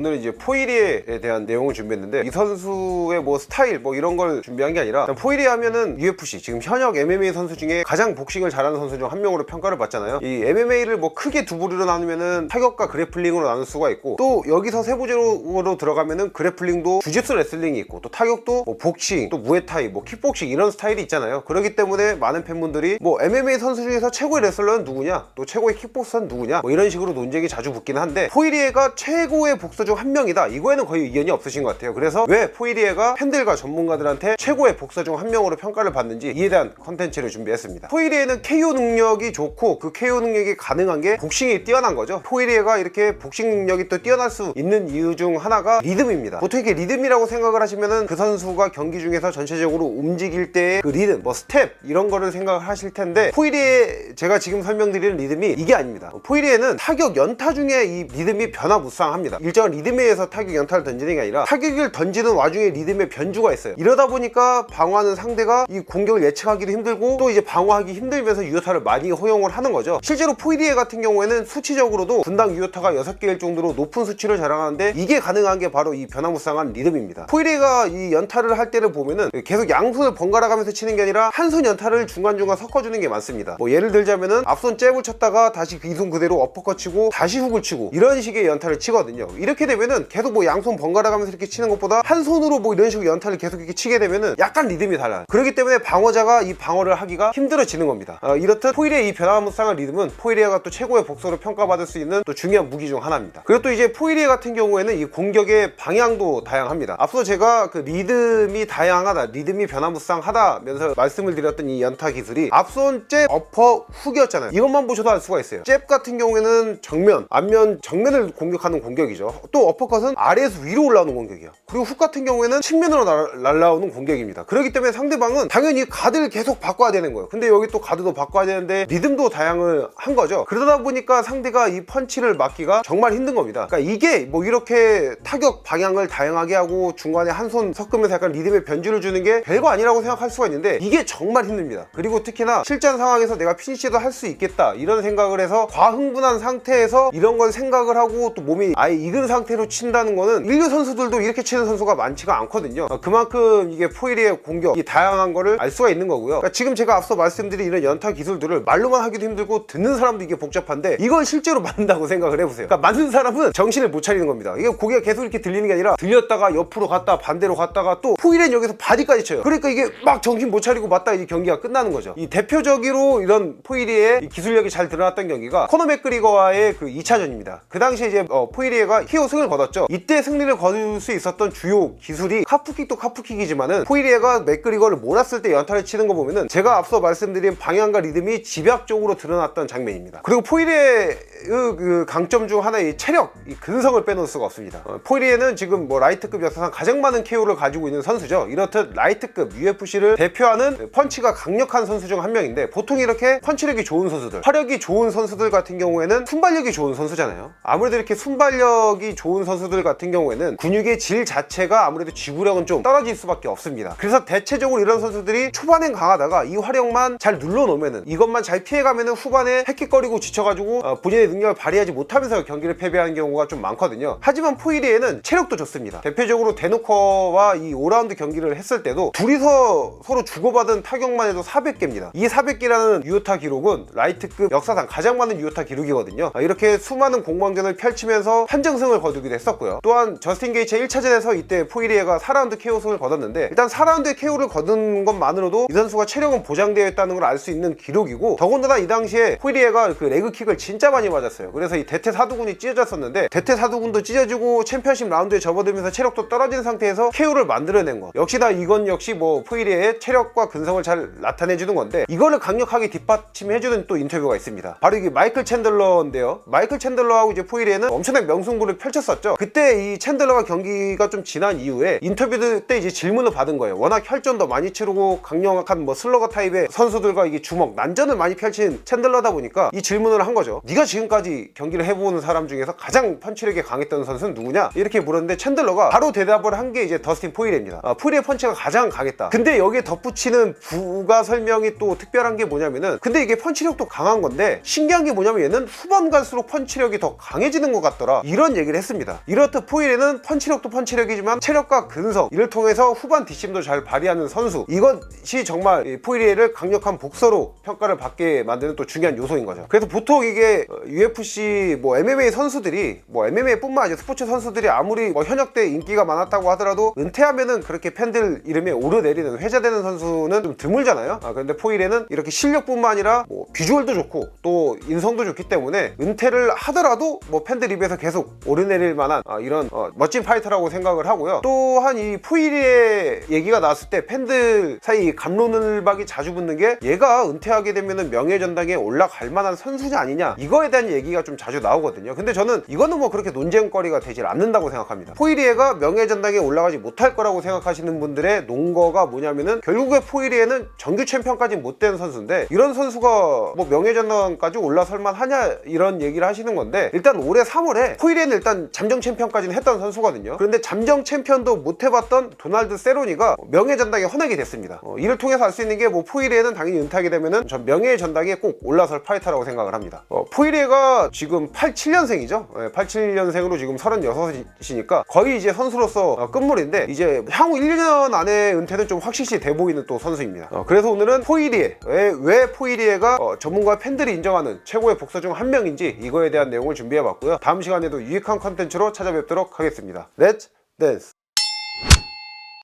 오늘은 이제 포이리에에 대한 내용을 준비했는데, 이 선수의 뭐 스타일 뭐 이런 걸 준비한 게 아니라, 포이리에 하면은 UFC, 지금 현역 MMA 선수 중에 가장 복싱을 잘하는 선수 중 한 명으로 평가를 받잖아요. 이 MMA를 뭐 크게 두 부류로 나누면은 타격과 그래플링으로 나눌 수가 있고, 또 여기서 세부적으로 들어가면은 그래플링도 주짓수 레슬링이 있고, 또 타격도 뭐 복싱, 또 무에타이, 뭐 킥복싱 이런 스타일이 있잖아요. 그렇기 때문에 많은 팬분들이 뭐 MMA 선수 중에서 최고의 레슬러는 누구냐, 또 최고의 킥복서는 누구냐, 뭐 이런 식으로 논쟁이 자주 붙기는 한데, 포이리에가 최고의 복서 중 한 명이다, 이거에는 거의 이견이 없으신 것 같아요. 그래서 왜 포이리에가 팬들과 전문가들한테 최고의 복서 중 한 명으로 평가를 받는지 이에 대한 컨텐츠를 준비했습니다. 포이리에는 KO 능력이 좋고, 그 KO 능력이 가능한 게 복싱이 뛰어난 거죠. 포이리에가 이렇게 복싱 능력이 또 뛰어날 수 있는 이유 중 하나가 리듬입니다. 보통 이렇게 리듬이라고 생각을 하시면은 그 선수가 경기 중에서 전체적으로 움직일 때의 그 리듬, 뭐 스텝 이런 거를 생각을 하실 텐데, 포이리에 제가 지금 설명드리는 리듬이 이게 아닙니다. 포이리에는 타격 연타 중에 이 리듬이 변화무쌍합니다. 일정한 리듬에 의해서 타격 연타를 던지는 게 아니라, 타격을 던지는 와중에 리듬의 변주가 있어요. 이러다 보니까 방어하는 상대가 이 공격을 예측하기도 힘들고, 또 이제 방어하기 힘들면서 유효타를 많이 허용을 하는 거죠. 실제로 포이리에 같은 경우에는 수치적으로도 분당 유효타가 6개일 정도로 높은 수치를 자랑하는데, 이게 가능한 게 바로 이 변화무쌍한 리듬입니다. 포이리에가 이 연타를 할 때를 보면은 계속 양손을 번갈아 가면서 치는 게 아니라 한 손 연타를 중간중간 섞어주는 게 많습니다. 뭐 예를 들자면은 앞손 잽을 쳤다가 다시 이 손 그대로 어퍼컷 치고 다시 훅을 치고, 이런 식의 연타를 치거든요. 이렇게 되면은 계속 뭐 양손 번갈아 가면서 이렇게 치는 것보다 한 손으로 뭐 이런 식으로 연타를 계속 이렇게 치게 되면은 약간 리듬이 달라요. 그렇기 때문에 방어자가 이 방어를 하기가 힘들어지는 겁니다. 이렇듯 포이리의 이 변화무쌍한 리듬은 포이리에가 또 최고의 복서로 평가받을 수 있는 또 중요한 무기 중 하나입니다. 그리고 또 이제 포이리에 같은 경우에는 이 공격의 방향도 다양합니다. 앞서 제가 그 리듬이 다양하다, 리듬이 변화무쌍하다면서 말씀을 드렸던 이 연타 기술이 앞손 잽, 어퍼, 훅이었잖아요. 이것만 보셔도 알 수가 있어요. 잽 같은 경우에는 정면, 앞면, 정면을 공격하는 공격이죠. 또 어퍼컷은 아래에서 위로 올라오는 공격이에요. 그리고 훅 같은 경우에는 측면으로 날아오는 공격입니다. 그렇기 때문에 상대방은 당연히 가드를 계속 바꿔야 되는 거예요. 근데 여기 또 가드도 바꿔야 되는데 리듬도 다양을 한 거죠. 그러다 보니까 상대가 이 펀치를 막기가 정말 힘든 겁니다. 그러니까 이게 뭐 이렇게 타격 방향을 다양하게 하고 중간에 한 손 섞으면서 약간 리듬의 변주를 주는 게 별거 아니라고 생각할 수가 있는데, 이게 정말 힘듭니다. 그리고 특히나 실전 상황에서 내가 피니시도 할 수 있겠다 이런 생각을 해서 과흥분한 상태에서 이런 걸 생각을 하고 또 몸이 아예 익은 상태로 친다는 거는 일류 선수들도 이렇게 치는 선수가 많지가 않거든요. 그만큼 이게 포이리의 공격이 다양한 거를 알 수가 있는 거고요. 그러니까 지금 제가 앞서 말씀드린 이런 연타 기술들을 말로만 하기도 힘들고 듣는 사람도 이게 복잡한데, 이걸 실제로 맞는다고 생각을 해보세요. 그러니까 맞는 사람은 정신을 못 차리는 겁니다. 이게 고개가 계속 이렇게 들리는 게 아니라 들렸다가 옆으로 갔다 반대로 갔다가, 또 포이리는 여기서 바디까지 쳐요. 그러니까 이게 막 정신 못 차리고 맞다 이제 경기가 끝나는 거죠. 이 대표적으로 이런 포이리의 기술력이 잘 드러났던 경기가 코너 맥그리거와의 그 2차전입니다. 그 당시에 이제 포이리에가 KO 승을 거뒀죠. 이때 승리를 거둘 수 있었던 주요 기술이 카프킥도 카프킥이지만은, 포이리에가 맥그리거를 몰았을 때 연타를 치는 거 보면은 제가 앞서 말씀드린 방향과 리듬이 집약적으로 드러났던 장면입니다. 그리고 포이리의 그 강점 중 하나의 체력, 이 근성을 빼놓을 수가 없습니다. 포이리에는 지금 뭐 라이트급 역사상 가장 많은 KO를 가지고 있는 선수죠. 이렇듯 라이트급 UFC를 대표하는 펀치가 강력한 선수 중 한 명인데, 보통 이렇게 펀치력이 좋은 선수들, 화력이 좋은 선수들 같은 경우에는 순발력이 좋은 선수잖아요. 아무래도 이렇게 순발력이 좋은 선수들 같은 경우에는 근육의 질 자체가 아무래도 지구력은 좀 떨어질 수밖에 없습니다. 그래서 대체적으로 이런 선수들이 초반엔 강하다가 이 화력만 잘 눌러놓으면은, 이것만 잘 피해가면은 후반에 헥헥거리고 지쳐가지고 본인의 능력을 발휘하지 못하면서 경기를 패배하는 경우가 좀 많거든요. 하지만 포이리에는 체력도 좋습니다. 대표적으로 데누커와 이 5라운드 경기를 했을 때도 둘이서 서로 주고받은 타격만 해도 400개입니다. 이 400개라는 유효타 기록은 라이트급 역사상 가장 많은 유효타 기록이거든요. 이렇게 수많은 공방전을 펼치면서 판정승을 거두기도 했었고요. 또한 저스틴 게이츠의 1차전에서 이때 포이리에가 4라운드 KO승을 거뒀는데, 일단 4라운드의 KO를 거둔 것만으로도 이 선수가 체력은 보장되어 있다는 걸 알 수 있는 기록이고, 더군다나 이 당시에 포이리에가 그 레그킥을 진짜 많이 맞았어요. 그래서 이 대퇴 사두근이 찢어졌었는데, 대퇴 사두근도 찢어지고 챔피언십 라운드에 접어들면서 체력도 떨어진 상태에서 KO를 만들어낸 거, 역시나 이건 역시 뭐 포이리에의 체력과 근성을 잘 나타내주는 건데, 이거를 강력하게 뒷받침해주는 또 인터뷰가 있습니다. 바로 이게 마이클 챈들러인데요. 마이클 챈들러하고 이제 포이리에는 엄청난 명승부를 펼쳤었죠. 그때 이 챈들러가 경기가 좀 지난 이후에 인터뷰 때 이제 질문을 받은 거예요. 워낙 혈전도 많이 치르고 강력한 뭐 슬러거 타입의 선수들과 이게 주먹 난전을 많이 펼친 챈들러다 보니까 이 질문을 한 거죠. 네가 지금까지 경기를 해보는 사람 중에서 가장 펀치력이 강했던 선수는 누구냐? 이렇게 물었는데, 챈들러가 바로 대답을 한 게 이제 더스틴 포이리에입니다. 포이리의 펀치가 가장 강했다. 근데 여기에 덧붙이는 부가 설명이 또 특별한 게 뭐냐면은, 근데 이게 펀치력도 강한 건데 신기한 게 뭐냐면, 얘는 후반 갈수록 펀치력이 더 강해지는 것 같더라, 이런 얘기를 했습니다. 했습니다. 이렇듯 포이리에는 펀치력도 펀치력이지만 체력과 근성, 이를 통해서 후반 뒷심도 잘 발휘하는 선수, 이것이 정말 포이리에를 강력한 복서로 평가를 받게 만드는 또 중요한 요소인 거죠. 그래서 보통 이게 UFC 뭐 MMA 선수들이 뭐 MMA뿐만 아니라 스포츠 선수들이 아무리 뭐 현역 때 인기가 많았다고 하더라도 은퇴하면은 그렇게 팬들 이름에 오르내리는 회자되는 선수는 좀 드물잖아요. 그런데 포이리에는 이렇게 실력뿐만 아니라 뭐 비주얼도 좋고 또 인성도 좋기 때문에 은퇴를 하더라도 뭐 팬들 입에서 계속 오르내릴 만한 이런 멋진 파이터라고 생각을 하고요. 또한 이 포이리에 얘기가 나왔을 때 팬들 사이 갑론을박이 자주 붙는 게 얘가 은퇴하게 되면은 명예전당에 올라갈 만한 선수냐 아니냐, 이거에 대한 얘기가 좀 자주 나오거든요. 근데 저는 이거는 뭐 그렇게 논쟁거리가 되질 않는다고 생각합니다. 포이리에가 명예전당에 올라가지 못할 거라고 생각하시는 분들의 논거가 뭐냐면은 결국에 포이리에는 정규 챔피언까지 못 된 선수인데 이런 선수가 뭐 명예전당까지 올라설만 하냐, 이런 얘기를 하시는 건데, 일단 올해 3월에 포이리에는 일단 잠정 챔피언까지는 했던 선수거든요. 그런데 잠정 챔피언도 못 해봤던 도날드 세로니가 명예전당에 헌하게 됐습니다. 이를 통해서 알 수 있는 게 뭐 포이리에는 당연히 은퇴하게 되면은 전 명예전당에 꼭 올라설 파이터라고 생각을 합니다. 포이리에가 지금 87년생이죠. 87년생으로 지금 36이니까 거의 이제 선수로서 끝물인데, 이제 향후 1년 안에 은퇴는 좀 확실시 돼 보이는 또 선수입니다. 그래서 오늘은 포이리에, 왜 포이리에가 전문가 팬들이 인정하는 최고의 복서 중 한 명인지 이거에 대한 내용을 준비해 봤고요. 다음 시간에도 유익한 컨텐츠로 찾아뵙도록 하겠습니다. 렛츠 댄스!